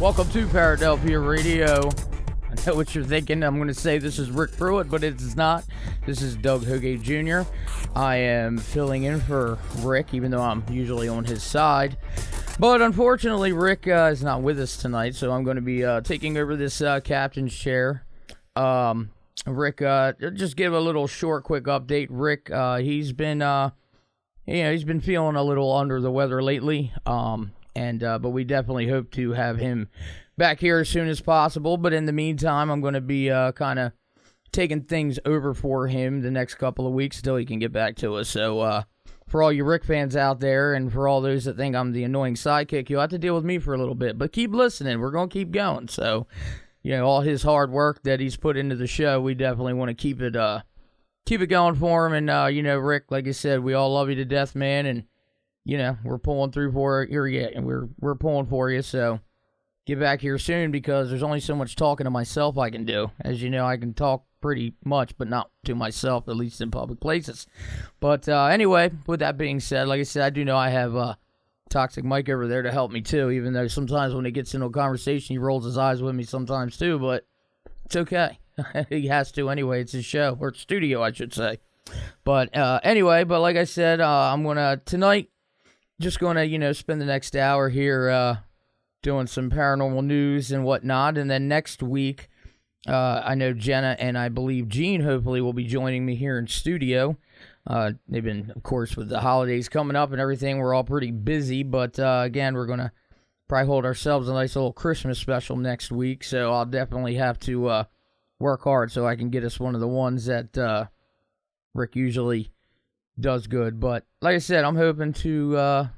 Welcome to Paradelphia Radio. I know what you're thinking. I'm going to say this is Rick Pruitt, but it is not. This is Doug Hoge Jr. I am filling in for Rick, even though I'm usually on his side. But unfortunately, Rick is not with us tonight, so I'm going to be taking over this captain's chair. Rick, just give a little short, quick update. Rick, he's been feeling a little under the weather lately. But we definitely hope to have him back here as soon as possible. But in the meantime, I'm going to be kind of taking things over for him the next couple of weeks until he can get back to us. So for all you Rick fans out there, and for all those that think I'm the annoying sidekick, you'll have to deal with me for a little bit. But keep listening. We're going to keep going. So, all his hard work that he's put into the show, we definitely want to keep it going for him. And, Rick, like I said, we all love you to death, man. And we're pulling through for you yet, and we're pulling for you. So get back here soon, because there's only so much talking to myself I can do. As you know, I can talk pretty much, but not to myself, at least in public places. But anyway, with that being said, like I said, I do know I have Toxic Mike over there to help me too, even though sometimes when he gets into a conversation, he rolls his eyes with me sometimes too, but it's okay. He has to anyway. It's his show, or studio, I should say. But anyway, like I said, I'm going to, tonight, just going to, spend the next hour here doing some paranormal news and whatnot. And then next week, I know Jenna and I believe Gene hopefully will be joining me here in studio. They've been, of course, with the holidays coming up and everything, we're all pretty busy. But again, we're going to probably hold ourselves a nice little Christmas special next week. So I'll definitely have to work hard so I can get us one of the ones that Rick usually does good. But like I said, I'm hoping to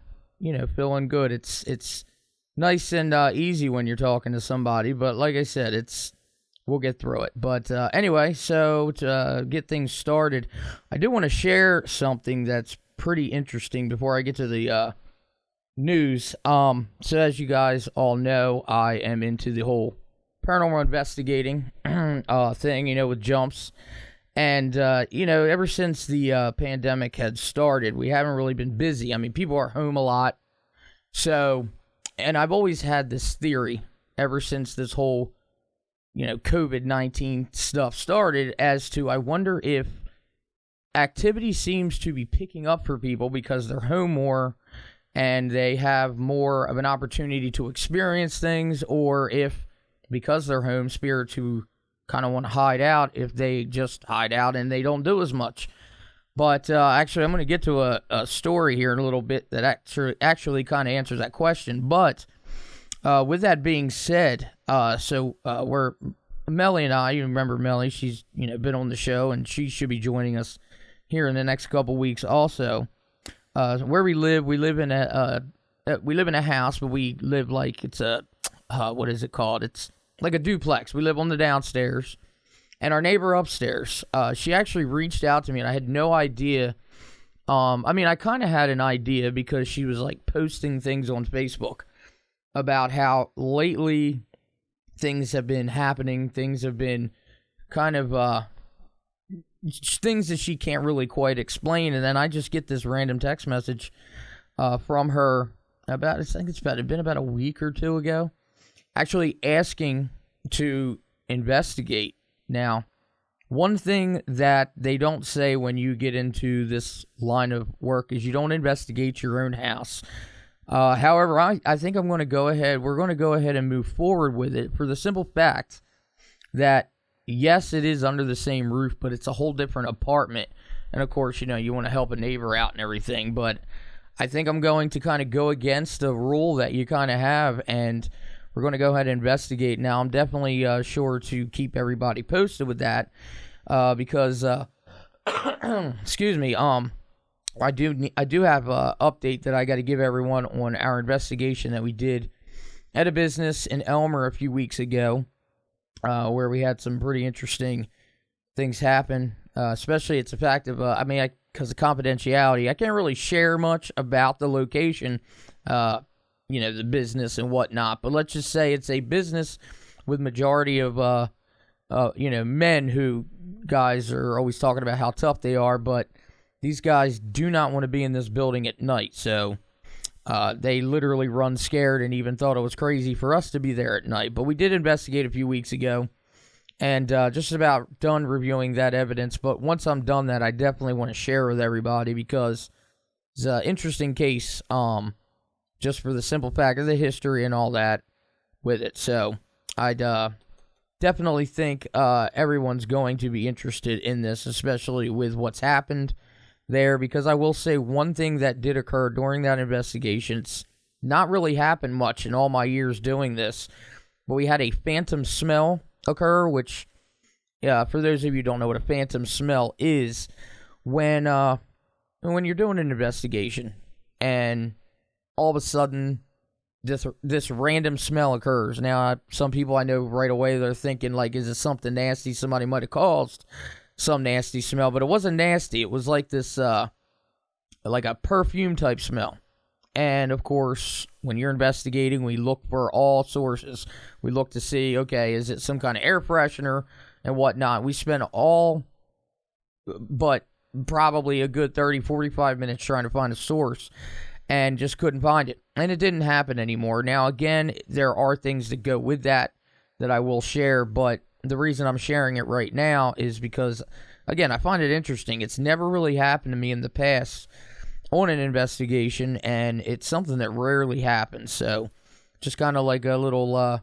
feeling good. It's nice and easy when you're talking to somebody, but like I said, we'll get through it. But anyway, so to get things started, I do want to share something that's pretty interesting before I get to the news. So as you guys all know, I am into the whole paranormal investigating thing, with jumps. And, ever since the pandemic had started, we haven't really been busy. I mean, people are home a lot. So, and I've always had this theory ever since this whole, COVID-19 stuff started, as to, I wonder if activity seems to be picking up for people because they're home more and they have more of an opportunity to experience things, or if, because they're home, spirits who kind of want to hide out, if they just hide out and they don't do as much. But actually, I'm going to get to a story here in a little bit that actually kind of answers that question. But with that being said, we're Melly and I. You remember Melly? She's been on the show, and she should be joining us here in the next couple weeks. Also, where we live in a house, but we live like it's a what is it called? It's like a duplex. We live on the downstairs, and our neighbor upstairs, she actually reached out to me, and I had no idea. I kind of had an idea because she was like posting things on Facebook about how lately things have been happening. Things have been kind of things that she can't really quite explain. And then I just get this random text message from her about, I think it's been about a week or two ago, actually asking to investigate. Now, one thing that they don't say when you get into this line of work is you don't investigate your own house. However, I think we're going to go ahead and move forward with it for the simple fact that, yes, it is under the same roof, but it's a whole different apartment. And of course, you want to help a neighbor out and everything, but I think I'm going to kind of go against the rule that you kind of have, and we're going to go ahead and investigate. Now, I'm definitely sure to keep everybody posted with that because, excuse me, I do have an update that I got to give everyone on our investigation that we did at a business in Elmer a few weeks ago, where we had some pretty interesting things happen. Especially it's the fact of, because of confidentiality, I can't really share much about the location, the business and whatnot. But let's just say it's a business with majority of, men who guys are always talking about how tough they are, but these guys do not want to be in this building at night. So They literally run scared and even thought it was crazy for us to be there at night. But we did investigate a few weeks ago, and just about done reviewing that evidence. But once I'm done that, I definitely want to share with everybody because it's an interesting case, just for the simple fact of the history and all that with it. So I'd definitely think everyone's going to be interested in this, especially with what's happened there, because I will say one thing that did occur during that investigation. It's not really happened much in all my years doing this, but we had a phantom smell occur, which, for those of you who don't know what a phantom smell is, when you're doing an investigation and all of a sudden this random smell occurs. Now, some people I know right away, they're thinking, like, is it something nasty somebody might have caused? Some nasty smell, but it wasn't nasty. It was like this, like a perfume type smell. And of course, when you're investigating, we look for all sources. We look to see, okay, is it some kind of air freshener and whatnot? We spent all but probably a good 30, 45 minutes trying to find a source and just couldn't find it. And it didn't happen anymore. Now, again, there are things that go with that I will share, but the reason I'm sharing it right now is because, again, I find it interesting. It's never really happened to me in the past on an investigation, and it's something that rarely happens. So, just kind of like a little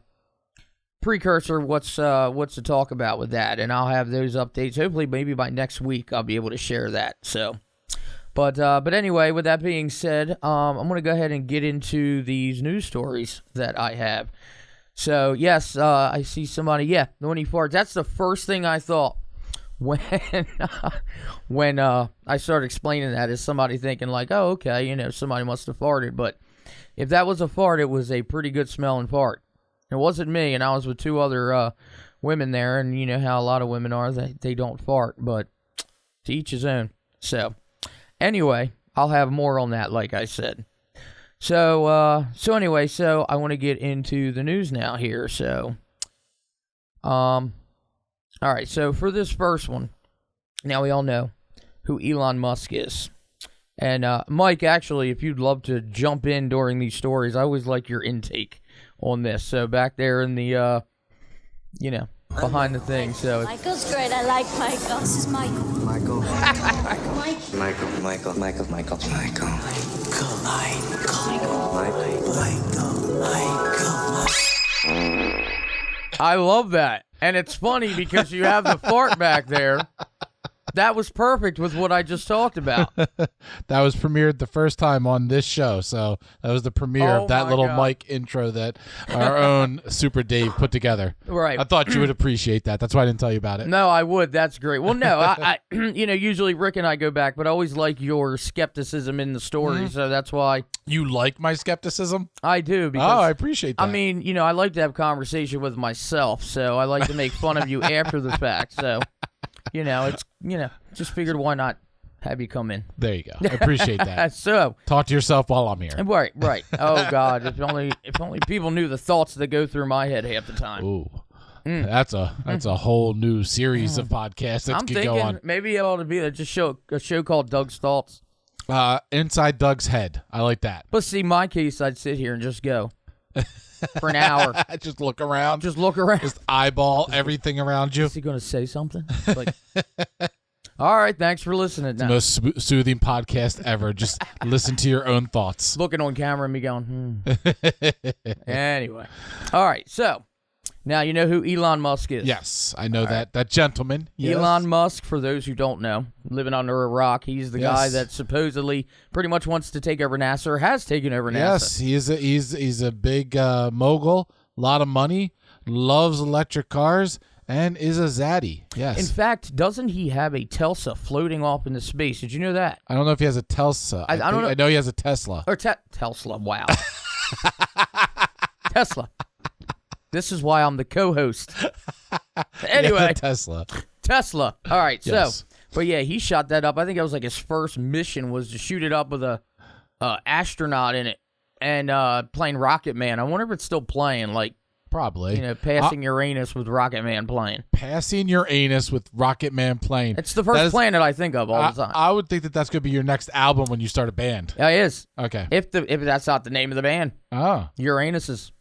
precursor of what's to talk about with that, and I'll have those updates. Hopefully, maybe by next week, I'll be able to share that. So, but anyway, with that being said, I'm going to go ahead and get into these news stories that I have. So, yes, I see somebody, when he farts. That's the first thing I thought when I started explaining that, is somebody thinking like, oh, okay, somebody must have farted. But if that was a fart, it was a pretty good smelling fart. It wasn't me, and I was with two other women there, and you know how a lot of women are. They don't fart, but to each his own. So, anyway, I'll have more on that, like I said. So anyway, I want to get into the news now here. So, all right. So for this first one, now we all know who Elon Musk is. And, Mike, actually, if you'd love to jump in during these stories, I always like your intake on this. So back there in the, behind the thing. So Michael's great. I like Michael. This is Michael. Michael. Michael. I love that. And it's funny because you have the fart back there. That was perfect with what I just talked about. That was premiered the first time on this show, so that was the premiere of that little mic intro that our own Super Dave put together. Right. I thought you would appreciate that. That's why I didn't tell you about it. No, I would. That's great. Well, no, I usually Rick and I go back, but I always like your skepticism in the story, so that's why. You like my skepticism? I do. Because, I appreciate that. I mean, I like to have conversation with myself, so I like to make fun of you after the fact, so... it's, just figured why not have you come in. There you go. I appreciate that. So, talk to yourself while I'm here. Right. Oh, God. If only people knew the thoughts that go through my head half the time. Ooh. That's a whole new series of podcasts that could go on. Maybe it ought to be a show called Doug's Thoughts. Inside Doug's head. I like that. But see, my case, I'd sit here and just go for an hour. Just look around. Just eyeball everything around you. Is he going to say something? Like, all right, thanks for listening. It's the most soothing podcast ever. Just listen to your own thoughts. Looking on camera and me going, Anyway. All right, so now you know who Elon Musk is. Yes, I know that gentleman. Yes. Elon Musk, for those who don't know, living under a rock, he's the guy that supposedly pretty much wants to take over NASA, or has taken over NASA. Yes, he's a big mogul, a lot of money, loves electric cars, and is a zaddy. Yes. In fact, doesn't he have a Tesla floating off into space? Did you know that? I don't know if he has a Tesla. I don't know. I know he has a Tesla. Or Tesla, wow. Tesla. This is why I'm the co-host. Anyway. Tesla. All right, yes. So, but yeah, he shot that up. I think that was like his first mission was to shoot it up with a astronaut in it and playing Rocket Man. I wonder if it's still playing. Like, Probably. Passing Uranus with Rocket Man playing. Passing Uranus with Rocket Man playing. It's the first planet I think of all the time. I would think that's going to be your next album when you start a band. Yeah, it is. Okay. If that's not the name of the band. Oh. Uranus is.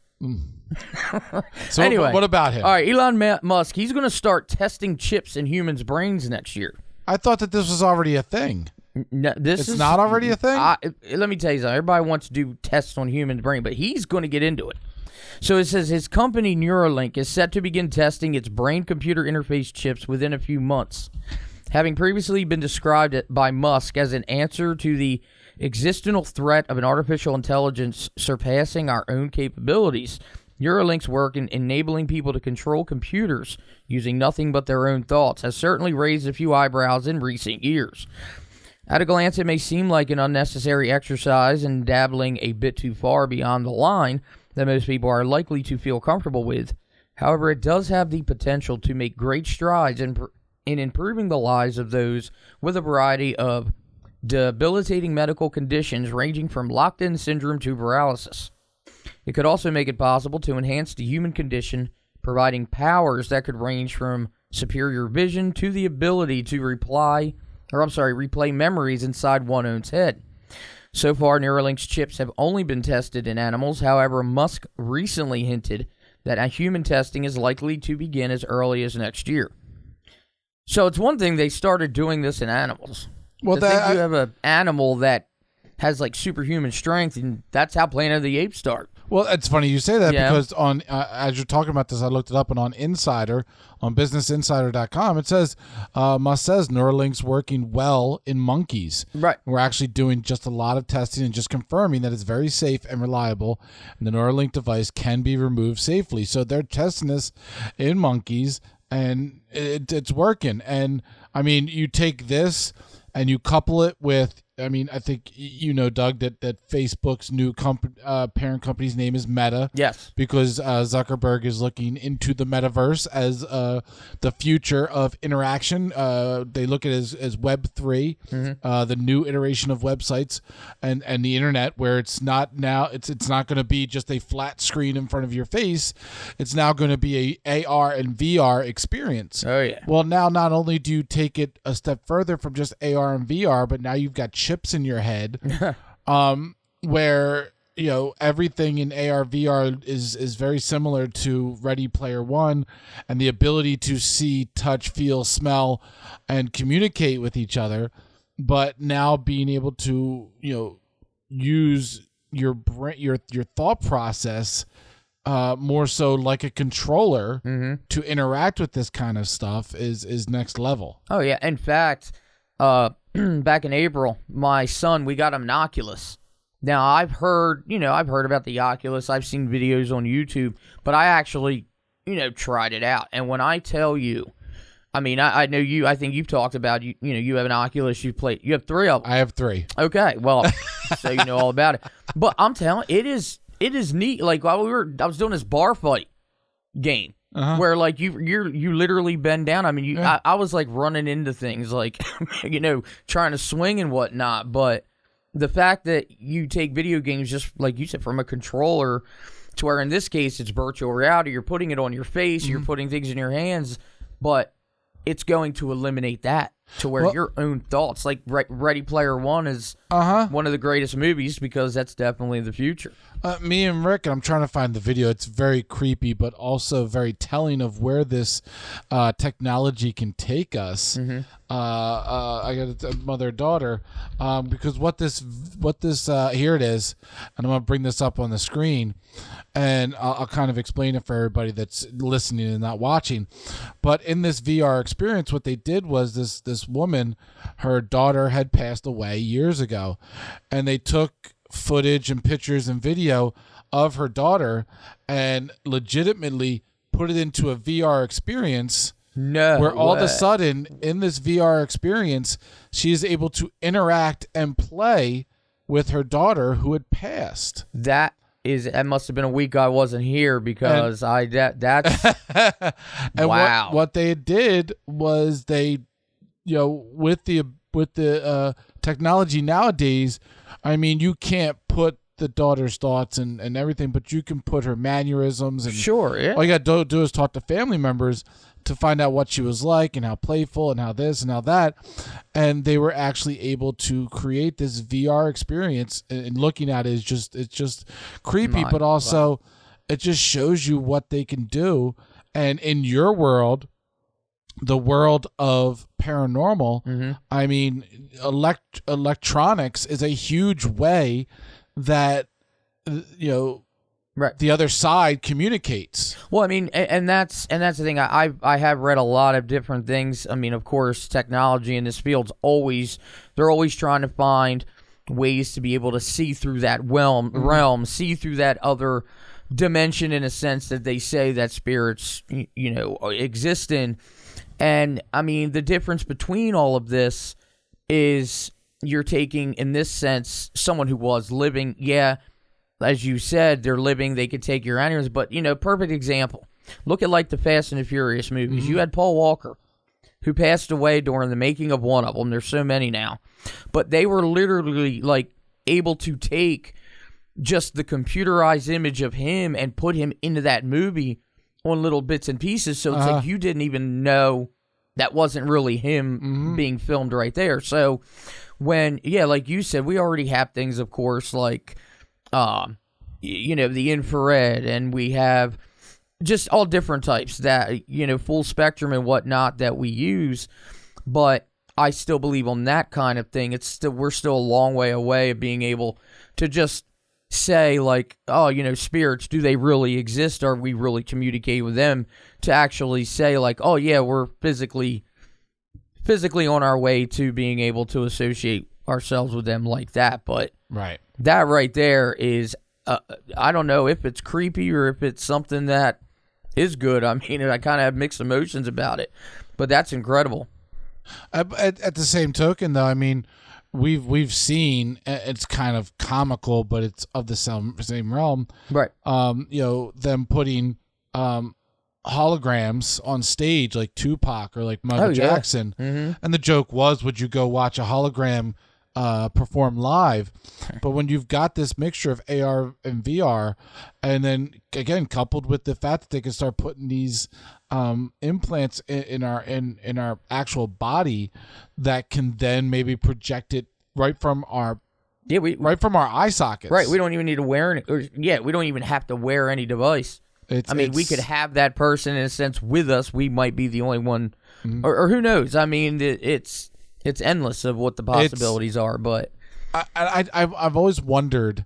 So anyway, what about him? All right, Elon Musk, he's going to start testing chips in humans' brains next year. I thought that this was already a thing. No, it's not already a thing? Let me tell you something. Everybody wants to do tests on human brain, but he's going to get into it. So it says his company Neuralink is set to begin testing its brain-computer interface chips within a few months. Having previously been described by Musk as an answer to the existential threat of an artificial intelligence surpassing our own capabilities, Neuralink's work in enabling people to control computers using nothing but their own thoughts has certainly raised a few eyebrows in recent years. At a glance, it may seem like an unnecessary exercise and dabbling a bit too far beyond the line that most people are likely to feel comfortable with. However, it does have the potential to make great strides in improving the lives of those with a variety of debilitating medical conditions ranging from locked-in syndrome to paralysis. It could also make it possible to enhance the human condition, providing powers that could range from superior vision to the ability to replay memories inside one's own head. So far, Neuralink's chips have only been tested in animals. However, Musk recently hinted that human testing is likely to begin as early as next year. So it's one thing they started doing this in animals. Well, you have an animal that has like superhuman strength, and that's how Planet of the Apes start. Well, it's funny you say that because on as you're talking about this, I looked it up, and on Insider, on BusinessInsider.com, it says Musk says Neuralink's working well in monkeys. Right. We're actually doing just a lot of testing and just confirming that it's very safe and reliable, and the Neuralink device can be removed safely. So they're testing this in monkeys, and it's working. And I mean, you take this and you couple it with, I mean, I think Doug, that Facebook's new parent company's name is Meta. Yes. Because Zuckerberg is looking into the metaverse as the future of interaction. They look at it as Web3, the new iteration of websites and the internet, where it's not going to be just a flat screen in front of your face. It's now going to be a AR and VR experience. Oh, yeah. Well, now not only do you take it a step further from just AR and VR, but now you've got chips in your head where everything in AR VR is very similar to Ready Player One, and the ability to see, touch, feel, smell, and communicate with each other, but now being able to use your brain, your thought process more so like a controller to interact with this kind of stuff is next level. Oh yeah, in fact, back in April, my son, we got him an Oculus. Now, I've heard about the Oculus. I've seen videos on YouTube, but I actually, tried it out. And when I tell you, I mean, I know you, I think you've talked about, you have an Oculus, you have 3 of them. I have 3. Okay, well, so you know all about it. But I'm telling you, it is neat. Like, I was doing this bar fight game. Where like you literally bend down. I mean, I was like running into things, like trying to swing and whatnot. But the fact that you take video games, just like you said, from a controller to where in this case it's virtual reality, you're putting it on your face, you're putting things in your hands, but it's going to eliminate that to where your own thoughts, like Ready Player One is one of the greatest movies, because that's definitely the future. Me and Rick, and I'm trying to find the video. It's very creepy, but also very telling of where this technology can take us. I got a mother-daughter, because what this here it is, and I'm gonna bring this up on the screen, and I'll kind of explain it for everybody that's listening and not watching. But in this VR experience, what they did was this woman, her daughter had passed away years ago, and they took footage and pictures and video of her daughter and legitimately put it into a VR experience. Where all of a sudden in this VR experience, she is able to interact and play with her daughter who had passed. That must have been a week I wasn't here, because that's and wow. What they did was they, with the technology nowadays, I mean, you can't put the daughter's thoughts and everything, but you can put her mannerisms and Sure, yeah. all you got to do is talk to family members to find out what she was like and how playful and how this and how that. And they were actually able to create this VR experience, and looking at it is it's just creepy, but also it just shows you what they can do. And in your world, the world of paranormal, I mean, electronics is a huge way that, the other side communicates. Well, I mean, and that's the thing. I have read a lot of different things. I mean, of course, technology in this field's they're always trying to find ways to be able to see through that realm, see through that other dimension, in a sense that they say that spirits, exist in. And I mean, the difference between all of this is you're taking, in this sense, someone who was living, as you said, they're living, they could take your animals, but, perfect example. Look at, like, the Fast and the Furious movies. You had Paul Walker, who passed away during the making of one of them. There's so many now. But they were literally, like, able to take just the computerized image of him and put him into that movie on little bits and pieces, so it's like you didn't even know that wasn't really him being filmed right there. So when, like you said, we already have things, of course, like, the infrared, and we have just all different types that, full spectrum and whatnot that we use. But I still believe on that kind of thing, we're still a long way away of being able to just say, like, spirits, do they really exist? Are we really communicating with them? To actually say, like, oh yeah, we're physically on our way to being able to associate ourselves with them like that. But that right there is, I don't know if it's creepy or if it's something that is good. I mean, I kind of have mixed emotions about it, but that's incredible. At the same token, though, I mean, we've seen, it's kind of comical, but it's of the same realm, right? Them putting holograms on stage, like Tupac or like Michael Jackson, and the joke was, would you go watch a hologram perform live? But when you've got this mixture of AR and VR, and then again coupled with the fact that they can start putting these implants in our actual body that can then maybe project it right from our eye sockets. Right, we don't even need to wear we don't even have to wear any device. We could have that person, in a sense, with us. We might be the only one, or who knows? I mean, it's endless of what the possibilities are. But I've always wondered,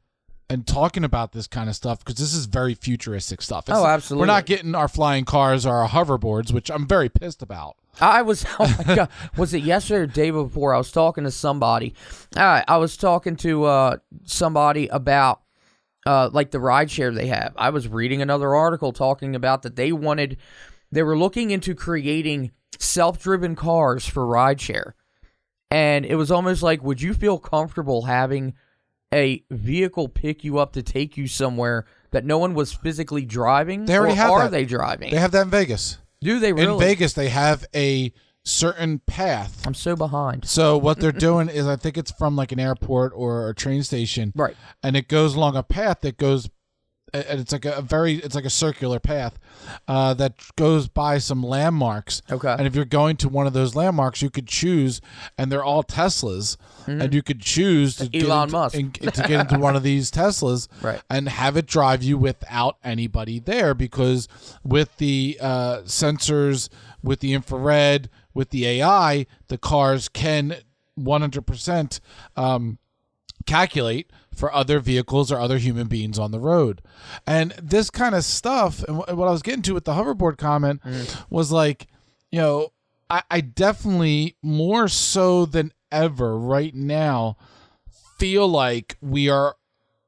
and talking about this kind of stuff, because this is very futuristic stuff. Absolutely. We're not getting our flying cars or our hoverboards, which I'm very pissed about. Oh my God, was it yesterday or the day before? I was talking to somebody. I was talking to somebody about like the rideshare they have. I was reading another article talking about that they were looking into creating self-driven cars for rideshare. And it was almost like, would you feel comfortable having a vehicle pick you up to take you somewhere that no one was physically driving? They already have that. Are they driving? They have that in Vegas. Do they really? In Vegas, they have a certain path. I'm so behind. So what they're doing is, I think it's from like an airport or a train station. Right. And it goes along a path that goes, and it's like a circular path that goes by some landmarks. Okay. And if you're going to one of those landmarks, you could choose, and they're all Teslas, and you could choose to Musk to get into one of these Teslas, right, and have it drive you without anybody there, because with the sensors, with the infrared, with the AI, the cars can 100% calculate for other vehicles or other human beings on the road. And this kind of stuff, and what I was getting to with the hoverboard comment was like, I definitely, more so than ever right now, feel like we are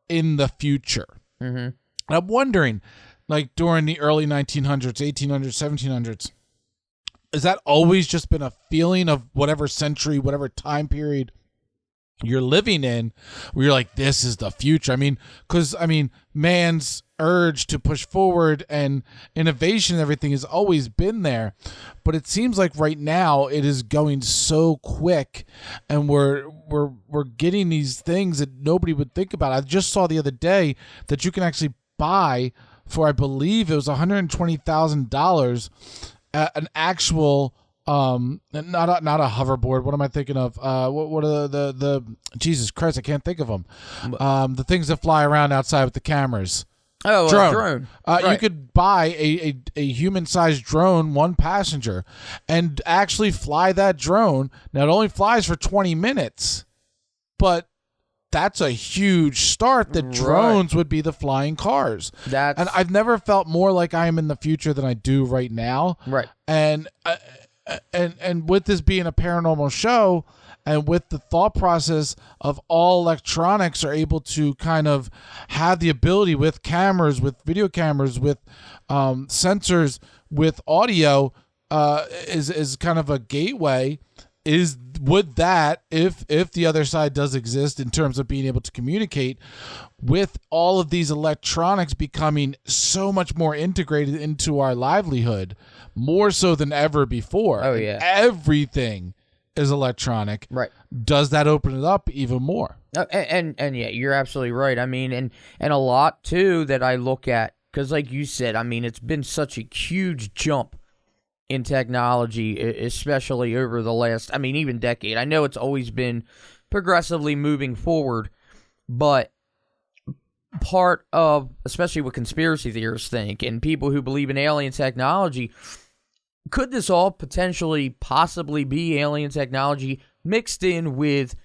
in the future. And I'm wondering, like during the early 1900s, 1800s, 1700s, has that always just been a feeling of whatever century, whatever time period you're living in, where you're like, this is the future. I mean, because man's urge to push forward and innovation and everything has always been there, but it seems like right now it is going so quick, and we're getting these things that nobody would think about. I just saw the other day that you can actually buy for, I believe it was $120,000, an actual not a hoverboard. What am I thinking of? What are the Jesus Christ, I can't think of them. The things that fly around outside with the cameras. Oh, drone. You Right. could buy a human-sized drone, one passenger, and actually fly that drone. Now, it only flies for 20 minutes, but that's a huge start. The drones would be the flying cars. And I've never felt more like I am in the future than I do right now. Right. And with this being a paranormal show, and with the thought process of all electronics are able to kind of have the ability with cameras, with video cameras, with sensors, with audio, is kind of a gateway. Would that, if the other side does exist in terms of being able to communicate, with all of these electronics becoming so much more integrated into our livelihood, more so than ever before. Oh, yeah. Everything is electronic. Right. Does that open it up even more? And yeah, you're absolutely right. I mean, and a lot too that I look at, because like you said, I mean, it's been such a huge jump in technology, especially over the last, I mean, even decade. I know it's always been progressively moving forward, but part of, especially what conspiracy theorists think and people who believe in alien technology, could this all potentially possibly be alien technology mixed in with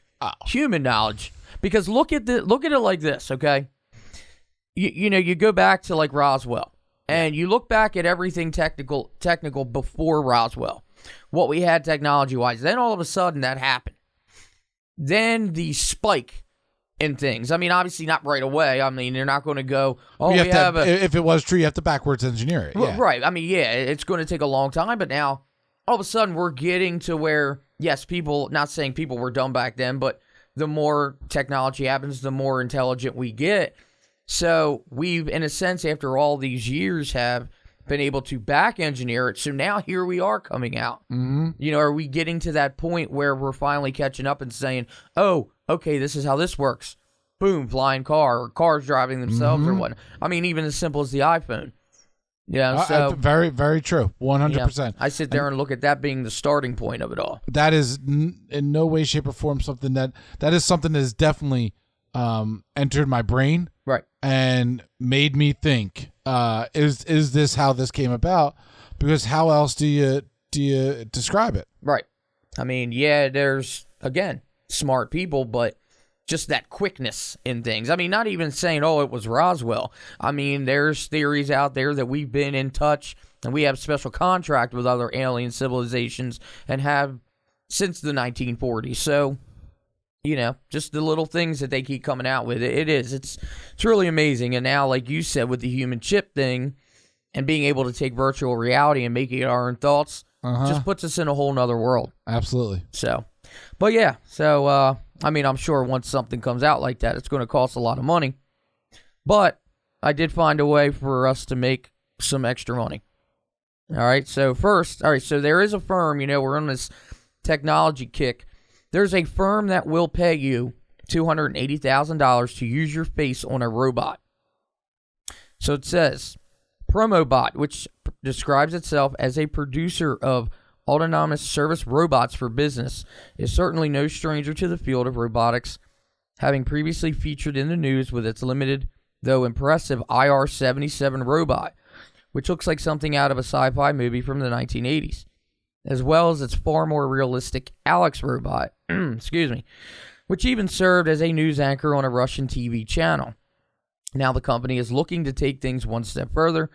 human knowledge? Because look at it like this, okay? You know, you go back to like Roswell, and you look back at everything technical before Roswell, what we had technology-wise. Then all of a sudden that happened. Then the spike in things. I mean, obviously not right away. I mean, you're not going to go, if it was true, you have to backwards engineer it. Yeah. Right. I mean, yeah, it's going to take a long time, but now all of a sudden we're getting to where, yes, people, not saying people were dumb back then, but the more technology happens, the more intelligent we get. So we've, in a sense, after all these years, have been able to back engineer it. So now here we are coming out. Mm-hmm. You know, are we getting to that point where we're finally catching up and saying, oh, okay, this is how this works. Boom, flying car, or cars driving themselves, or what? I mean, even as simple as the iPhone. Yeah, so very, very true. 100%. Yeah, I sit there and look at that being the starting point of it all. That is in no way, shape, or form something that is something that has definitely entered my brain, right, and made me think: is this how this came about? Because how else do you describe it? Right. I mean, yeah, there's again smart people, but just that quickness in things. I mean, not even saying, oh, it was Roswell. I mean, there's theories out there that we've been in touch and we have special contract with other alien civilizations and have since the 1940s. So, you know, just the little things that they keep coming out with. It's really amazing. And now, like you said, with the human chip thing and being able to take virtual reality and making it our own thoughts, just puts us in a whole nother world. Absolutely. So, but yeah, so, I mean, I'm sure once something comes out like that, it's going to cost a lot of money. But I did find a way for us to make some extra money. All right, so so there is a firm, you know, we're on this technology kick. There's a firm that will pay you $280,000 to use your face on a robot. So it says, Promobot, which describes itself as a producer of autonomous service robots for business, is certainly no stranger to the field of robotics, having previously featured in the news with its limited, though impressive, IR-77 robot, which looks like something out of a sci-fi movie from the 1980s, as well as its far more realistic Alex robot, excuse me, which even served as a news anchor on a Russian TV channel. Now the company is looking to take things one step further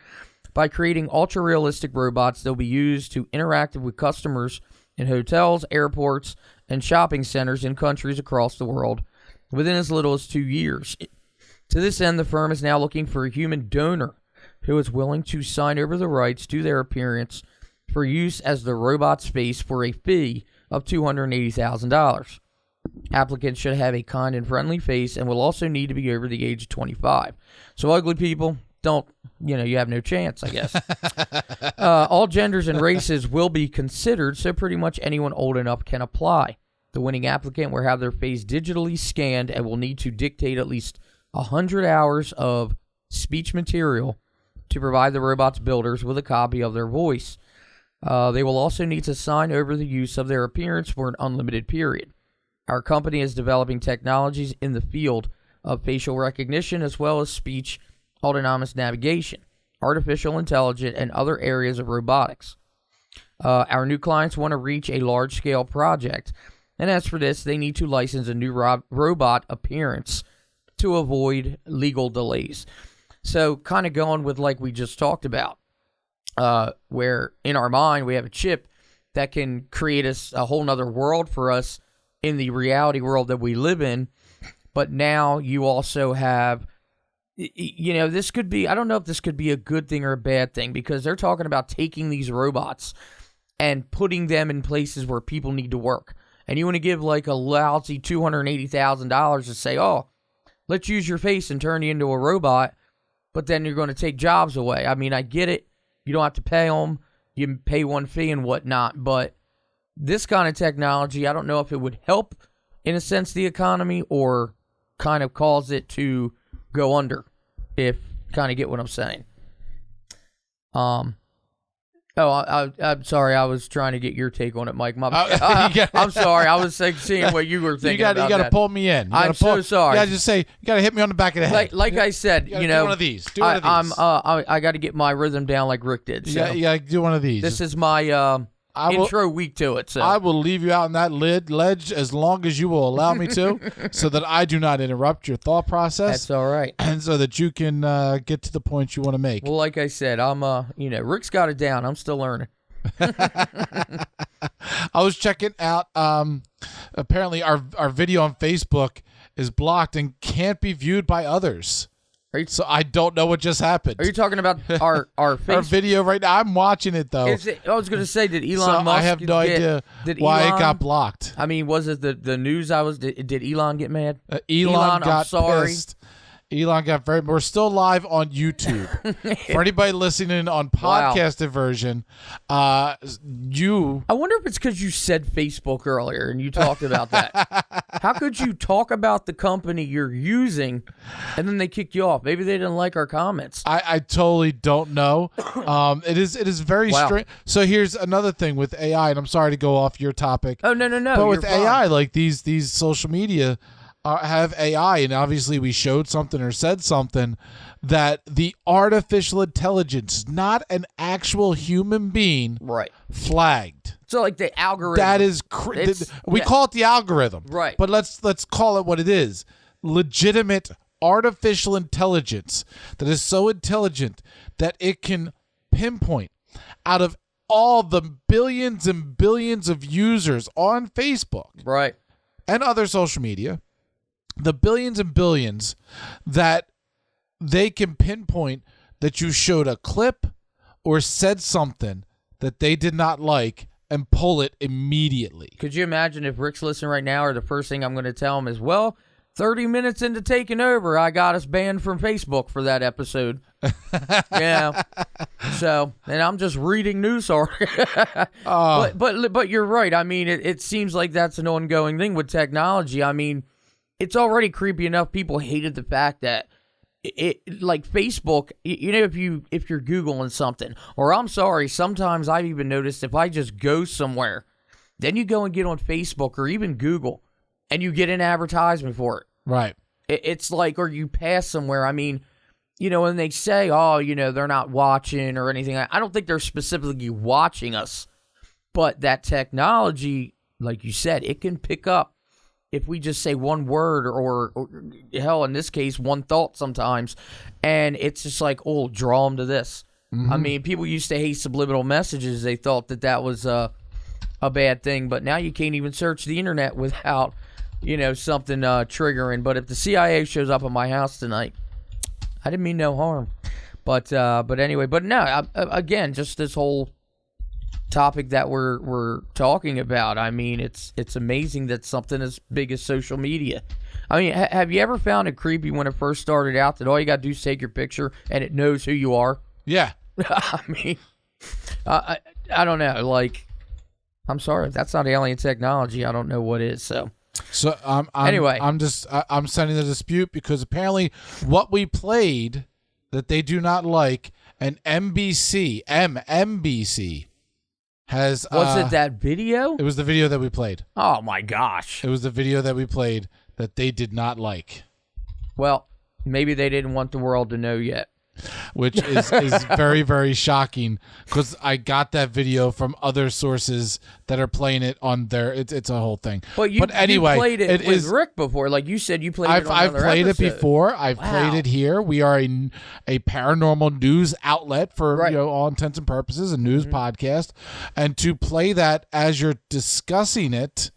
by creating ultra-realistic robots that will be used to interact with customers in hotels, airports, and shopping centers in countries across the world within as little as 2 years. To this end, the firm is now looking for a human donor who is willing to sign over the rights to their appearance for use as the robot's face for a fee of $280,000. Applicants should have a kind and friendly face and will also need to be over the age of 25. So ugly people, you have no chance, I guess. All genders and races will be considered, so pretty much anyone old enough can apply. The winning applicant will have their face digitally scanned and will need to dictate at least 100 hours of speech material to provide the robot's builders with a copy of their voice. They will also need to sign over the use of their appearance for an unlimited period. Our company is developing technologies in the field of facial recognition as well as speech, autonomous navigation, artificial intelligence, and other areas of robotics. Our new clients want to reach a large-scale project, and as for this, they need to license a new robot appearance to avoid legal delays. So kind of going with like we just talked about, where in our mind we have a chip that can create a whole nother world for us in the reality world that we live in. But now you also have, this could be, I don't know if this could be a good thing or a bad thing, because they're talking about taking these robots and putting them in places where people need to work. And you want to give like a lousy $280,000 to say, oh, let's use your face and turn you into a robot, but then you're going to take jobs away. I mean, I get it. You don't have to pay them. You pay one fee and whatnot, but this kind of technology, I don't know if it would help, in a sense, the economy or kind of cause it to go under, if kind of get what I'm saying. I'm sorry. I was trying to get your take on it, Mike. I'm sorry. I was seeing what you were thinking. You got to pull me in. I'm so sorry. You got to just say, you got to hit me on the back of the head. Like I said, do one of these. Do one of these. I got to get my rhythm down like Rick did. So. You got to do one of these. This is my intro week to it. So I will leave you out on that ledge as long as you will allow me to, so that I do not interrupt your thought process. That's all right. And so that you can get to the point you want to make. Well, like I said, I'm Rick's got it down. I'm still learning. I was checking out. Apparently, our video on Facebook is blocked and can't be viewed by others. So I don't know what just happened. Are you talking about our our video right now? I'm watching it though. I was going to say, did Elon Musk? I have no idea why it got blocked. I mean, was it the news? Did Elon get mad? Elon got I'm sorry. pissed. Elon got very. We're still live on YouTube. For anybody listening on podcasted version, I wonder if it's because you said Facebook earlier and you talked about that. How could you talk about the company you're using and then they kick you off? Maybe they didn't like our comments. I totally don't know. It is very strange. So here's another thing with AI, and I'm sorry to go off your topic. Oh no. But with AI, like these social media. Have AI, and obviously we showed something or said something that the artificial intelligence, not an actual human being, right, flagged. So like the algorithm. That is we call it the algorithm, right? But let's call it what it is: legitimate artificial intelligence that is so intelligent that it can pinpoint out of all the billions and billions of users on Facebook, right, and other social media. The billions and billions that they can pinpoint that you showed a clip or said something that they did not like and pull it immediately. Could you imagine if Rick's listening right now, or the first thing I'm going to tell him is, well, 30 minutes into taking over, I got us banned from Facebook for that episode. Yeah. So, and I'm just reading news articles. But you're right. I mean, it seems like that's an ongoing thing with technology. I mean, it's already creepy enough. People hated the fact that it like Facebook, if you're Googling something, or I'm sorry, sometimes I've even noticed if I just go somewhere, then you go and get on Facebook or even Google and you get an advertisement for it. Right. It's like, or you pass somewhere. I mean, when they say, oh, they're not watching or anything, I don't think they're specifically watching us, but that technology, like you said, it can pick up if we just say one word or hell, in this case, one thought sometimes, and it's just like, oh, draw them to this. Mm-hmm. I mean, people used to hate subliminal messages. They thought that was a bad thing, but now you can't even search the internet without, something triggering. But if the CIA shows up at my house tonight, I didn't mean no harm. But anyway, but no, again, just this whole topic that we're talking about. I mean, it's amazing that something as big as social media. I mean, have you ever found it creepy when it first started out that all you got to do is take your picture and it knows who you are? Yeah. I mean, I don't know. Like, I'm sorry, if that's not alien technology, I don't know what is. So anyway, I'm sending the dispute because apparently what we played that they do not like, and NBC has was it that video? It was the video that we played. Oh my gosh! It was the video that we played that they did not like. Well, maybe they didn't want the world to know yet. Which is very, very shocking because I got that video from other sources that are playing it on their. It's a whole thing. But anyway, you played it with is, Rick before, like you said. You played it. I've played episode. it before. I've played it here. We are a paranormal news outlet for all intents and purposes, a news podcast, and to play that as you're discussing it,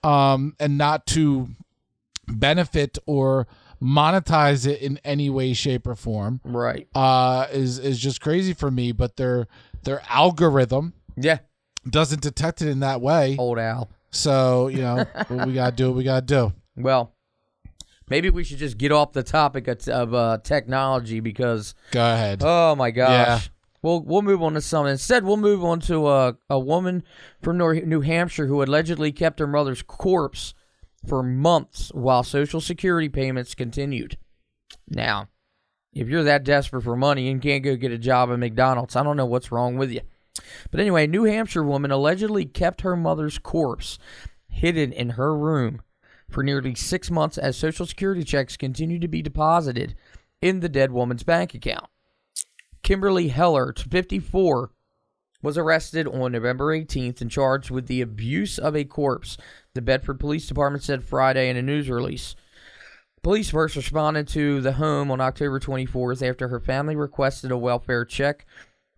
and not to benefit or monetize it in any way, shape, or form, right? Is just crazy for me. But their algorithm, doesn't detect it in that way. Old Al. So we gotta do what we gotta do. Well, maybe we should just get off the topic of technology because. Go ahead. Oh my gosh. Yeah. We'll move on to something. Instead, we'll move on to a woman from New Hampshire who allegedly kept her mother's corpse for months while Social Security payments continued. Now, if you're that desperate for money and can't go get a job at McDonald's, I don't know what's wrong with you. But anyway, a New Hampshire woman allegedly kept her mother's corpse hidden in her room for nearly 6 months as Social Security checks continued to be deposited in the dead woman's bank account. Kimberly Heller, 54, was arrested on November 18th and charged with the abuse of a corpse, the Bedford Police Department said Friday in a news release. Police first responded to the home on October 24th after her family requested a welfare check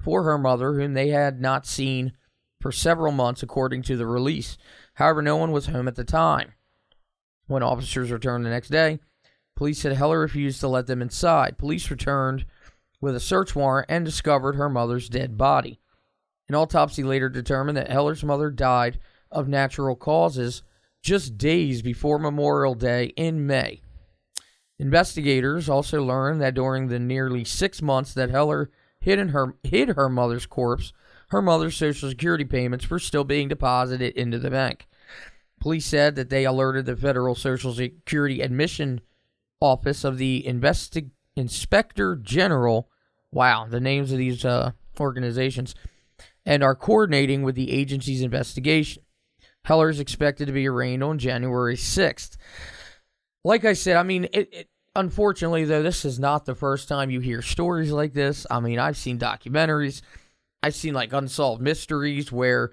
for her mother, whom they had not seen for several months, according to the release. However, no one was home at the time. When officers returned the next day, police said Heller refused to let them inside. Police returned with a search warrant and discovered her mother's dead body. An autopsy later determined that Heller's mother died of natural causes just days before Memorial Day in May. Investigators also learned that during the nearly 6 months that Heller hid her mother's corpse, her mother's Social Security payments were still being deposited into the bank. Police said that they alerted the Federal Social Security Admission Office of the Inspector General. Wow, the names of these organizations. And are coordinating with the agency's investigation. Heller is expected to be arraigned on January 6th. Like I said, I mean, unfortunately, though, this is not the first time you hear stories like this. I mean, I've seen documentaries. I've seen, like, unsolved mysteries where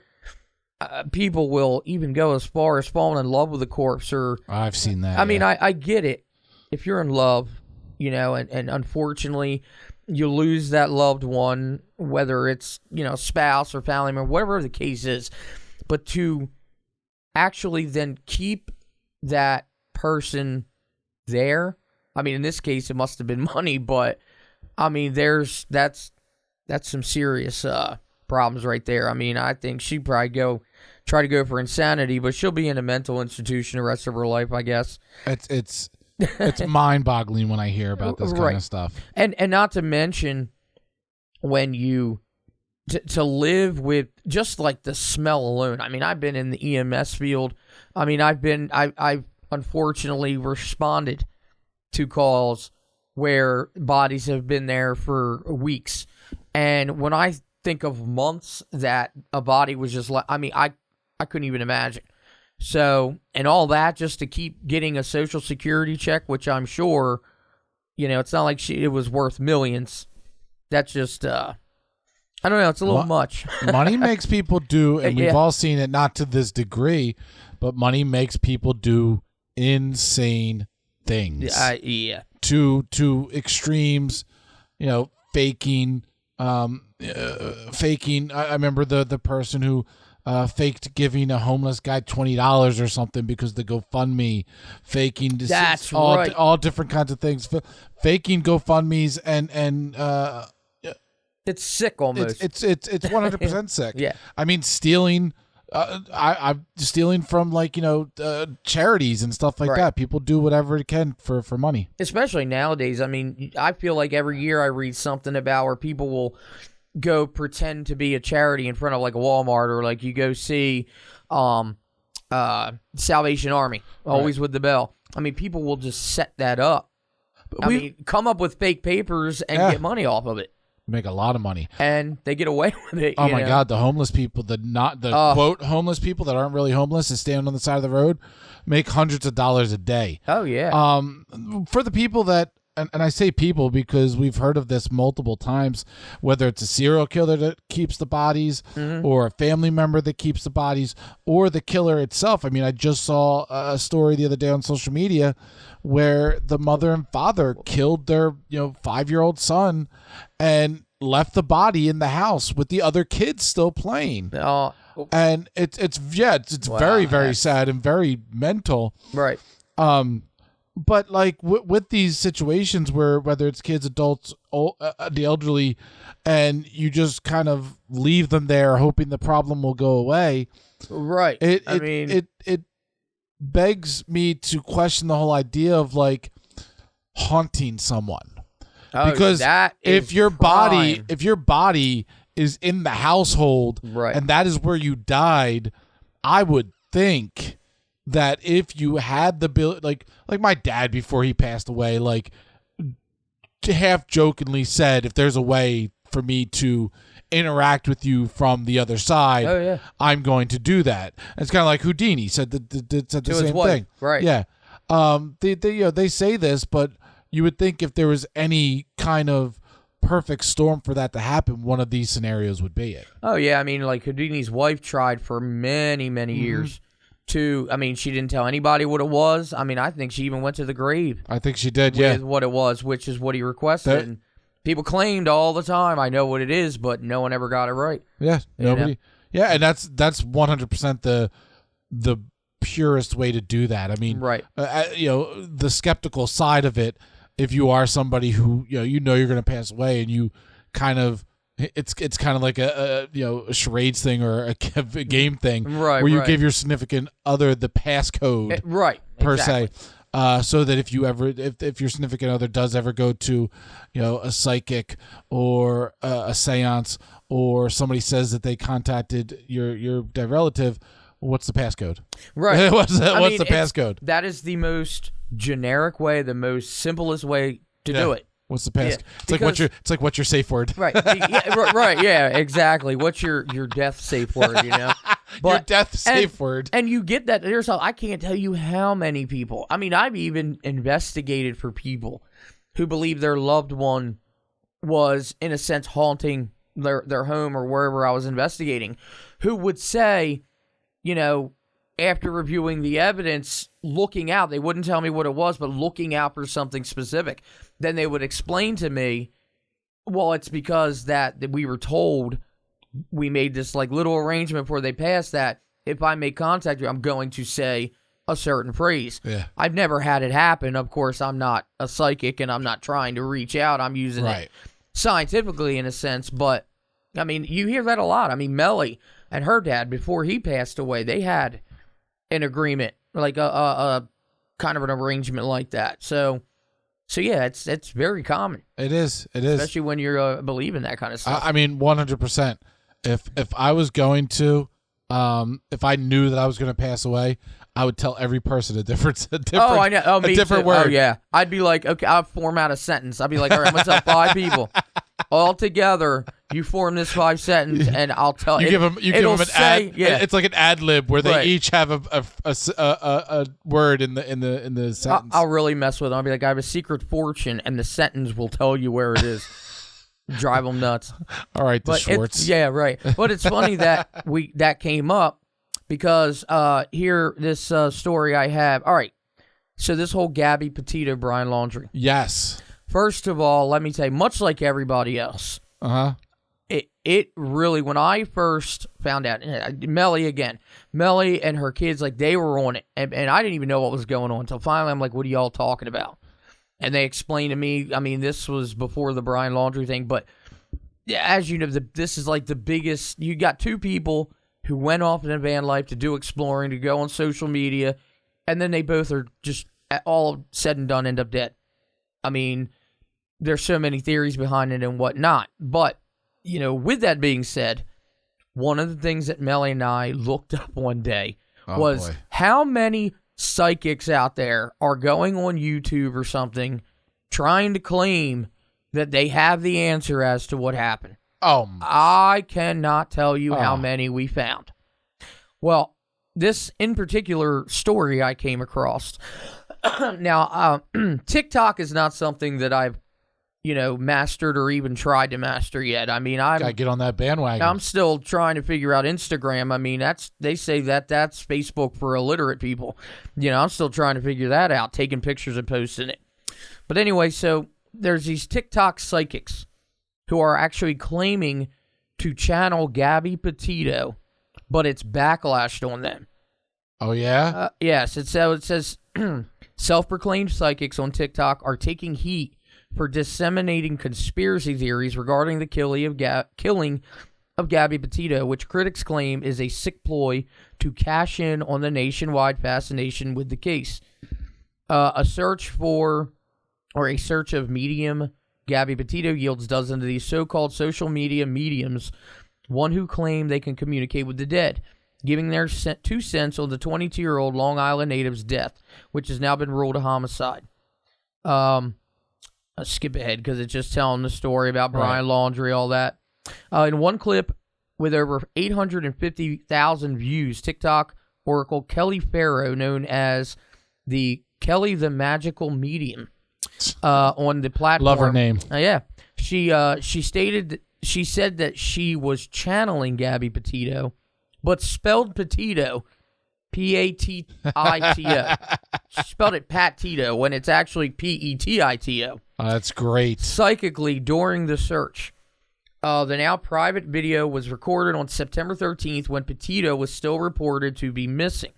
people will even go as far as falling in love with a corpse. Or I've seen that. I mean, I get it. If you're in love, and unfortunately you lose that loved one, whether it's, spouse or family member, whatever the case is. But to actually then keep that person there, I mean, in this case, it must have been money, but I mean, that's some serious problems right there. I mean, I think she'd probably try to go for insanity, but she'll be in a mental institution the rest of her life, I guess. It's mind-boggling when I hear about this kind of stuff. And not to mention when you to live with just like the smell alone. I mean, I've been in the EMS field. I mean, I've unfortunately responded to calls where bodies have been there for weeks. And when I think of months that a body was just like, I mean, I couldn't even imagine. So, and all that just to keep getting a Social Security check, which I'm sure, it's not like it was worth millions. That's just, I don't know, it's a little much. Money makes people do, and we've all seen it, not to this degree, but money makes people do insane things. Yeah. To extremes, faking. Faking. I remember the person who faked giving a homeless guy $20 or something because the GoFundMe, faking. That's right. All different kinds of things. Faking GoFundMes and It's sick almost. It's 100% sick. Yeah. I mean, stealing. I'm stealing from charities and stuff like that. People do whatever they can for money. Especially nowadays. I mean, I feel like every year I read something about where people will go pretend to be a charity in front of like a Walmart, or like you go see Salvation Army, always with the bell. I mean, people will just set that up. I mean, come up with fake papers and get money off of it. Make a lot of money, and they get away with it. Oh my God, the homeless people, the quote homeless people that aren't really homeless and stand on the side of the road, make hundreds of dollars a day. Oh yeah. For the people that, and I say people because we've heard of this multiple times, whether it's a serial killer that keeps the bodies, or a family member that keeps the bodies, or the killer itself. I mean, I just saw a story the other day on social media where the mother and father killed their 5-year-old son and left the body in the house with the other kids still playing. And it's very, very sad and very mental. Right. But like with these situations where whether it's kids, adults, the elderly, and you just kind of leave them there hoping the problem will go away. Right. It begs me to question the whole idea of like haunting someone. Because if your body is in the household, and that is where you died, I would think that if you had the ability, like my dad before he passed away, like half jokingly said, if there's a way for me to interact with you from the other side, I'm going to do that. And it's kind of like Houdini said the same thing, right? Yeah. They say this, but you would think if there was any kind of perfect storm for that to happen, one of these scenarios would be it. Oh yeah, I mean, like Houdini's wife tried for many, many years to. I mean, she didn't tell anybody what it was. I mean, I think she even went to the grave. I think she did. With what it was, which is what he requested. And people claimed all the time, "I know what it is," but no one ever got it right. Yeah, nobody. Yeah, and that's 100% the purest way to do that. I mean, right. The skeptical side of it. If you are somebody who you're going to pass away, and you kind of it's kind of like a charades thing or a game thing, right? Where you give your significant other the passcode, right? Per se, so that if your significant other does ever go to, a psychic or a seance, or somebody says that they contacted your dead relative, what's the passcode? Right. what's the passcode? That is the most generic way, the most simplest way to do it. What's the passcode? It's like what's your safe word? Right. Right. Yeah. Exactly. What's your death safe word? But, your death safe word. And you get that. I can't tell you how many people. I mean, I've even investigated for people who believe their loved one was, in a sense, haunting their home or wherever I was investigating, who would say, after reviewing the evidence, looking out, they wouldn't tell me what it was, but looking out for something specific. Then they would explain to me, well, it's because that we were told, we made this like little arrangement before they passed that if I make contact with you, I'm going to say a certain phrase. Yeah. I've never had it happen. Of course, I'm not a psychic and I'm not trying to reach out. I'm using it scientifically in a sense, but I mean, you hear that a lot. I mean, Melly and her dad, before he passed away, they had an agreement, like a kind of an arrangement like that. So yeah, it's very common. It is, especially when you're believing that kind of stuff. I mean, 100%. If I was going to, if I knew that I was going to pass away, I would tell every person a different oh, I know. Oh, a different word. Oh, yeah. I'd be like, okay, I'll form out a sentence. I'd be like, all right, I'm going to tell 5 people. All together, you form this 5 sentence, and I'll tell you. Give them an ad. Yeah. It's like an ad lib where they each have a word in the sentence. I'll really mess with them. I'll be like, I have a secret fortune, and the sentence will tell you where it is. Drive them nuts. All right, Schwartz. Yeah, right. But it's funny that that came up because here, this story I have. All right, so this whole Gabby Petito Brian Laundrie. Yes. First of all, let me tell you, much like everybody else, it really, when I first found out, Melly and her kids, like they were on it, and I didn't even know what was going on until finally I'm like, what are y'all talking about? And they explained to me, I mean, this was before the Brian Laundrie thing, but yeah, as you know, this is like the biggest. You got two people who went off in a van life to do exploring, to go on social media, and then they both are just all said and done end up dead. I mean, there's so many theories behind it and whatnot. But, you know, with that being said, one of the things that Melly and I looked up one day was how many psychics out there are going on YouTube or something trying to claim that they have the answer as to what happened. I cannot tell you how many we found. Well, this in particular story I came across. Now, TikTok is not something that I've, you know, mastered or even tried to master yet. I mean, gotta get on that bandwagon. I'm still trying to figure out Instagram. I mean, they say that's Facebook for illiterate people. You know, I'm still trying to figure that out, taking pictures and posting it. But anyway, so there's these TikTok psychics who are actually claiming to channel Gabby Petito, but it's backlashed on them. Oh, yeah? Yes, it says self-proclaimed psychics on TikTok are taking heat for disseminating conspiracy theories regarding the killing of Gabby Petito, which critics claim is a sick ploy to cash in on the nationwide fascination with the case. A search of medium Gabby Petito yields dozens of these so-called social media mediums, one who claim they can communicate with the dead, giving their 2 cents on the 22-year-old Long Island native's death, which has now been ruled a homicide. I'll skip ahead because it's just telling the story about Brian Laundrie, all that. In one clip with over 850,000 views, TikTok oracle Kelly Farrow, known as the Kelly the Magical Medium, on the platform. Love her name. Yeah. She said that she was channeling Gabby Petito, but spelled Petito, P-A-T-I-T-O. She spelled it Pat Tito when it's actually P-E-T-I-T-O. That's great. Psychically during the search. The now private video was recorded on September 13th when Petito was still reported to be missing.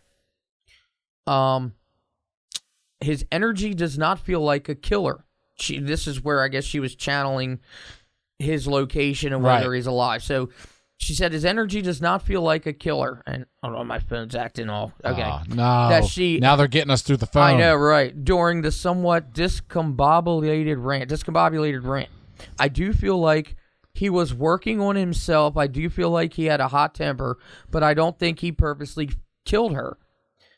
His energy does not feel like a killer. This is where I guess she was channeling his location and whether he's alive. So she said his energy does not feel like a killer. And I don't know, my phone's acting all okay. No. Now they're getting us through the phone. I know, right. During the somewhat discombobulated rant. I do feel like he was working on himself. I do feel like he had a hot temper, but I don't think he purposely killed her.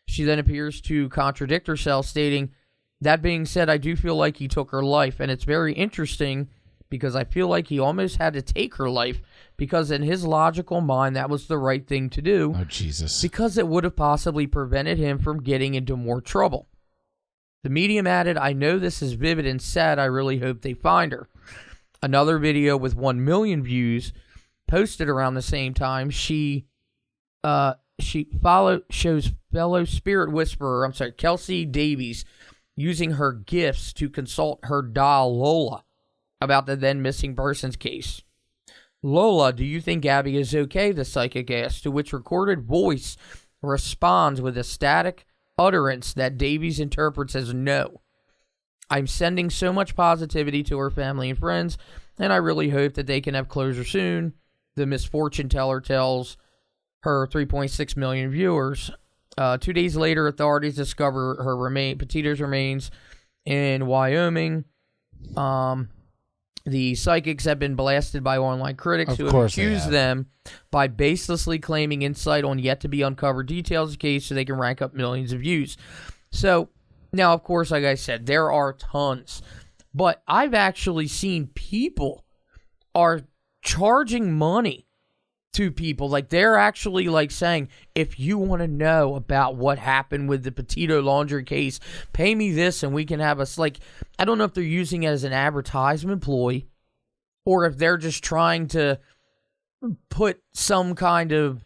She then appears to contradict herself, stating, that being said, I do feel like he took her life, and it's very interesting because I feel like he almost had to take her life because in his logical mind, that was the right thing to do. Oh, Jesus. Because it would have possibly prevented him from getting into more trouble. The medium added, I know this is vivid and sad. I really hope they find her. Another video with 1 million views posted around the same time. She shows fellow spirit whisperer, Kelsey Davies, using her gifts to consult her doll Lola about the then missing persons case. Lola, do you think Gabby is okay? The psychic asked, to which recorded voice responds with a static utterance that Davies interprets as no. I'm sending so much positivity to her family and friends, and I really hope that they can have closure soon. The misfortune teller tells her 3.6 million viewers. 2 days later, authorities discover Petito's remains in Wyoming. The psychics have been blasted by online critics who have accused them by baselessly claiming insight on yet to be uncovered details of the case so they can rank up millions of views. So, now, of course, like I said, there are tons. But I've actually seen people are charging money to people. Like, they're actually, like, saying, if you want to know about what happened with the Petito laundry case, pay me this and we can have us, like, I don't know if they're using it as an advertisement ploy or if they're just trying to put some kind of,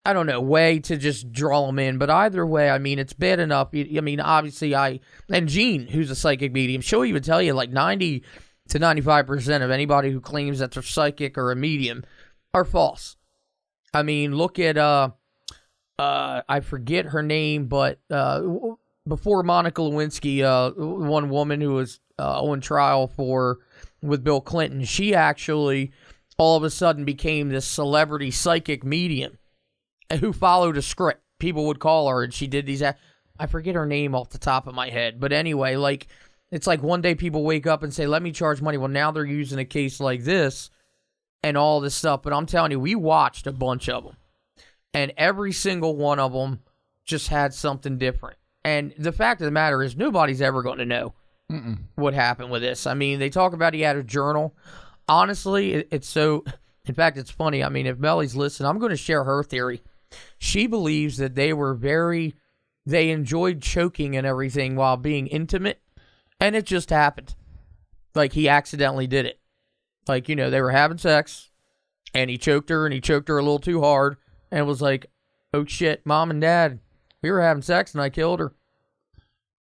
I don't know, way to just draw them in. But either way, I mean, it's bad enough. I mean, obviously, and Jean, who's a psychic medium, she'll even tell you, like, 90 to 95% of anybody who claims that they're psychic or a medium are false. I mean, look at, I forget her name, but before Monica Lewinsky, one woman who was on trial with Bill Clinton, she actually all of a sudden became this celebrity psychic medium who followed a script. People would call her, and she did these. I forget her name off the top of my head, but anyway, like it's like one day people wake up and say, "Let me charge money." Well, now they're using a case like this and all this stuff. But I'm telling you, we watched a bunch of them, and every single one of them just had something different. And the fact of the matter is, nobody's ever going to know what happened with this. I mean, they talk about he had a journal. Honestly, it's so. In fact, it's funny. I mean, if Melly's listening, I'm going to share her theory. She believes that they enjoyed choking and everything while being intimate, and it just happened. Like, he accidentally did it. Like, you know, they were having sex, and he choked her, and he choked her a little too hard, and was like, oh shit, Mom and Dad, we were having sex, and I killed her.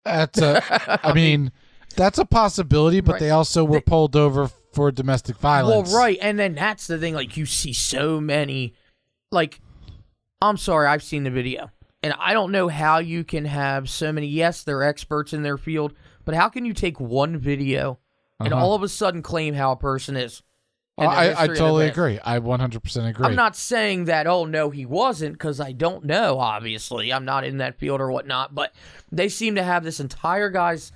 That's I mean, that's a possibility, but they also were pulled over for domestic violence. Well, right, and then that's the thing, like, you see so many, like, I'm sorry, I've seen the video, and I don't know how you can have so many, yes, they're experts in their field, but how can you take one video and all of a sudden claim how a person is? I totally agree. I 100% agree. I'm not saying that, oh, no, he wasn't, because I don't know, obviously. I'm not in that field or whatnot, but they seem to have this entire guy's,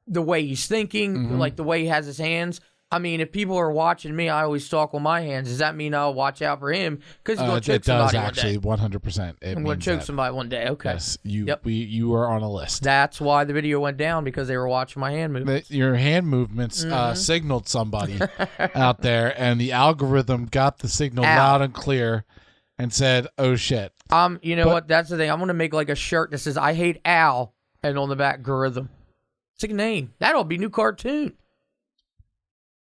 the way he's thinking, like the way he has his hands. I mean, if people are watching me, I always talk with my hands. Does that mean I'll watch out for him? Because he's going to choke somebody one day. It does, actually, 100%. I'm going to choke somebody one day. Okay. Yes, you are on a list. That's why the video went down, because they were watching my hand movements. Your hand movements signaled somebody out there, and the algorithm got the signal loud and clear and said, oh, shit. You know what? That's the thing. I'm going to make like a shirt that says, I hate Al, and on the back, Algorithm. It's a name. That'll be a new cartoon.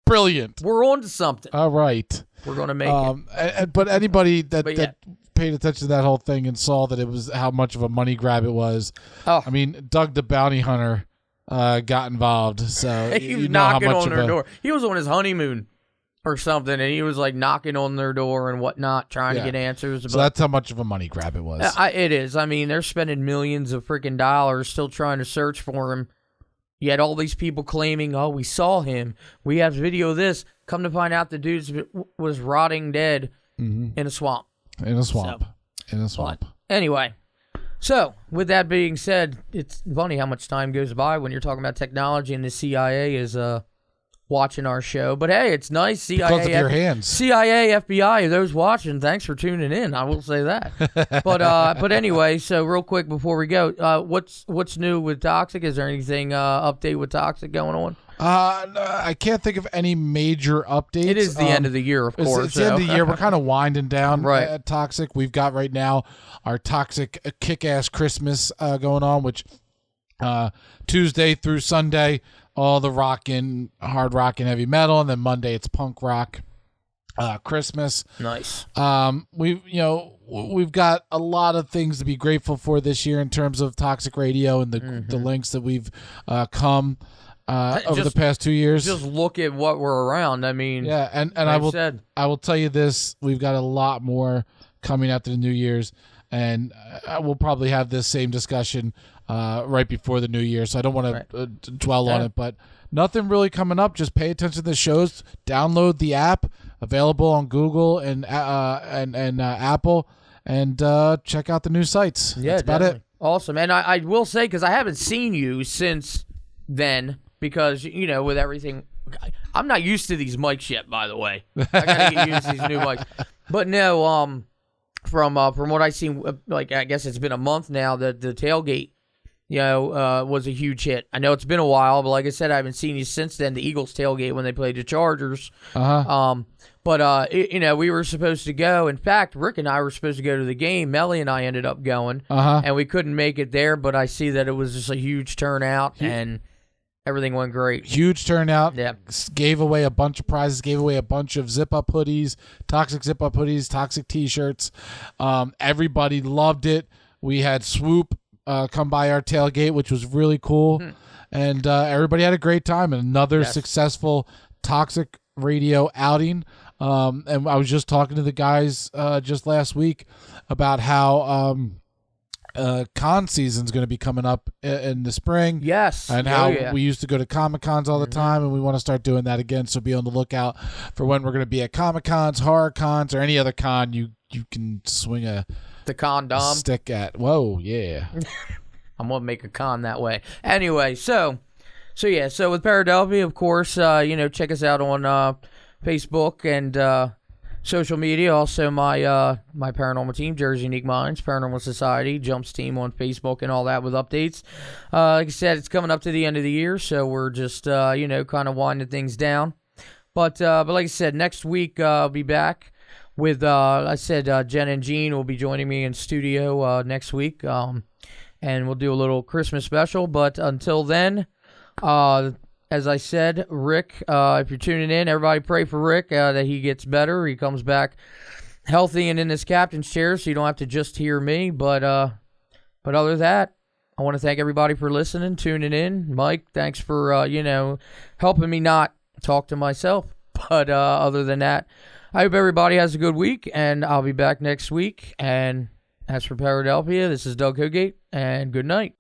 Brilliant. We're on to something. All right. We're going to make it. But anybody that paid attention to that whole thing and saw that it was how much of a money grab it was. Oh. I mean, Doug the Bounty Hunter got involved. So he was knocking on their door. He was on his honeymoon or something, and he was like knocking on their door and whatnot, trying to get answers. So that's how much of a money grab it was. It is. I mean, they're spending millions of freaking dollars still trying to search for him. You had all these people claiming, oh, we saw him. We have video of this. Come to find out the dude was rotting dead in a swamp. In a swamp. But anyway, so with that being said, it's funny how much time goes by when you're talking about technology and the CIA is watching our show. But hey, it's nice. Because of your hands. CIA, FBI, those watching, thanks for tuning in. I will say that. But anyway, so real quick before we go, what's new with Toxic? Is there anything update with Toxic going on? I can't think of any major updates. It is the end of the year, of course. It's the end of the year. We're kind of winding down at Toxic. We've got right now our Toxic Kick-Ass Christmas going on, which Tuesday through Sunday, all the rockin', hard rock and heavy metal, and then Monday it's punk rock. Christmas. Nice. We've got a lot of things to be grateful for this year in terms of Toxic Radio and the links that we've come over the past 2 years. Just look at what we're around. I mean, yeah, and I will tell you this: we've got a lot more coming after the New Year's, and we'll probably have this same discussion right before the New Year. So I don't want to dwell on it, but nothing really coming up. Just pay attention to the shows. Download the app, available on Google and Apple, and check out the new sites. Yeah, that's about it. Awesome, and I will say, because I haven't seen you since then. Because, with everything, I'm not used to these mics yet, by the way. I got to get used to these new mics. But no, from what I've seen, like, I guess it's been a month now that the tailgate, was a huge hit. I know it's been a while, but like I said, I haven't seen you since then, the Eagles tailgate when they played the Chargers. But we were supposed to go. In fact, Rick and I were supposed to go to the game. Melly and I ended up going, and we couldn't make it there, but I see that it was just a huge turnout, and everything went great. Huge turnout. Yeah. Gave away a bunch of prizes. Gave away a bunch of zip-up hoodies, Toxic zip-up hoodies, Toxic T-shirts. Everybody loved it. We had Swoop come by our tailgate, which was really cool. And everybody had a great time. And another successful Toxic Radio outing. And I was just talking to the guys just last week about how con season's going to be coming up in the spring. Yes. And how we used to go to Comic-Cons all the time, and we want to start doing that again. So be on the lookout for when we're going to be at Comic-Cons, horror cons, or any other con you can swing the condom stick at. Whoa, yeah. I'm going to make a con that way. Anyway, so with Paradelphia, of course, check us out on Facebook and social media. Also, my paranormal team, Jersey Unique Minds, Paranormal Society, Jumps team on Facebook and all that with updates. Like I said, it's coming up to the end of the year, so we're just, kind of winding things down. But like I said, next week I'll be back with, Jen and Jean will be joining me in studio next week, and we'll do a little Christmas special. But until then, as I said, Rick, if you're tuning in, everybody pray for Rick that he gets better. He comes back healthy and in this captain's chair, so you don't have to just hear me. But other than that, I want to thank everybody for listening, tuning in. Mike, thanks for helping me not talk to myself. But other than that, I hope everybody has a good week, and I'll be back next week. And as for Paradelphia, this is Doug Hogate, and good night.